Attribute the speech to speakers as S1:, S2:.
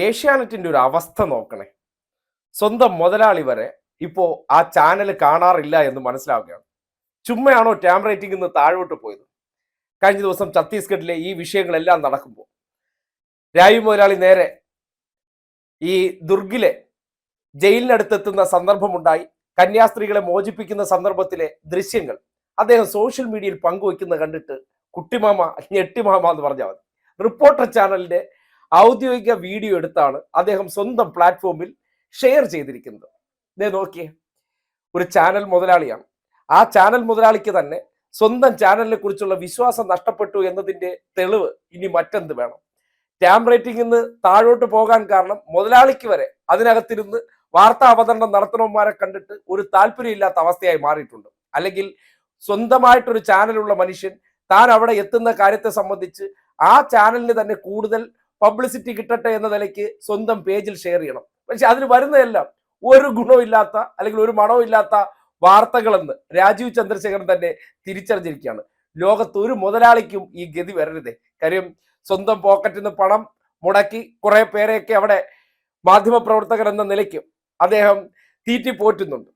S1: ഏഷ്യാനെറ്റിന്റെ ഒരു അവസ്ഥ നോക്കണേ. സ്വന്തം മുതലാളി വരെ ഇപ്പോ ആ ചാനൽ കാണാറില്ല എന്ന് മനസ്സിലാവുകയാണ്. ചുമ്മയാണോ ടാം റേറ്റിംഗ് നിന്ന് താഴോട്ട് പോയത്? കഴിഞ്ഞ ദിവസം ഛത്തീസ്ഗഡിലെ ഈ വിഷയങ്ങളെല്ലാം നടക്കുമ്പോൾ രായു മുതലാളി നേരെ ഈ ദുർഗിലെ ജയിലിനടുത്തെത്തുന്ന സന്ദർഭമുണ്ടായി. കന്യാസ്ത്രീകളെ മോചിപ്പിക്കുന്ന സന്ദർഭത്തിലെ ദൃശ്യങ്ങൾ അദ്ദേഹം സോഷ്യൽ മീഡിയയിൽ പങ്കുവയ്ക്കുന്നത് കണ്ടിട്ട് കുട്ടിമാമ ഞെട്ടിമാമ എന്ന് പറഞ്ഞാൽ മതി. റിപ്പോർട്ടർ ചാനലിന്റെ ഔദ്യോഗിക വീഡിയോ എടുത്താണ് അദ്ദേഹം സ്വന്തം പ്ലാറ്റ്ഫോമിൽ ഷെയർ ചെയ്തിരിക്കുന്നത്. ഇതേ നോക്കിയേ, ഒരു ചാനൽ മുതലാളിയാണ്. ആ ചാനൽ മുതലാളിക്ക് തന്നെ സ്വന്തം ചാനലിനെ കുറിച്ചുള്ള വിശ്വാസം നഷ്ടപ്പെട്ടു എന്നതിന്റെ തെളിവ് ഇനി മറ്റെന്ത് വേണം? ടാം റേറ്റിംഗിൽ നിന്ന് താഴോട്ട് പോകാൻ കാരണം മുതലാളിക്ക് വരെ അതിനകത്തിരുന്ന് വാർത്താ അവതരണം നടത്തണന്മാരെ കണ്ടിട്ട് ഒരു താല്പര്യമില്ലാത്ത അവസ്ഥയായി മാറിയിട്ടുണ്ട്. അല്ലെങ്കിൽ സ്വന്തമായിട്ടൊരു ചാനലുള്ള മനുഷ്യൻ താൻ അവിടെ എത്തുന്ന കാര്യത്തെ സംബന്ധിച്ച് ആ ചാനലിന് തന്നെ കൂടുതൽ പബ്ലിസിറ്റി കിട്ടട്ടെ എന്ന നിലയ്ക്ക് സ്വന്തം പേജിൽ ഷെയർ ചെയ്യണം. പക്ഷെ അതിന് വരുന്നതെല്ലാം ഒരു ഗുണമില്ലാത്ത അല്ലെങ്കിൽ ഒരു മണമില്ലാത്ത വാർത്തകളെന്ന് രാജീവ് ചന്ദ്രശേഖരൻ തന്നെ തിരിച്ചറിഞ്ഞിരിക്കുകയാണ്. ലോകത്ത് ഒരു മുതലാളിക്കും ഈ ഗതി വരരുതേ. കാര്യം സ്വന്തം പോക്കറ്റിൽ നിന്ന് പണം മുടക്കി കുറെ പേരെയൊക്കെ അവിടെ മാധ്യമപ്രവർത്തകർ എന്ന നിലയ്ക്ക് അദ്ദേഹം തീറ്റി പോറ്റുന്നുണ്ട്.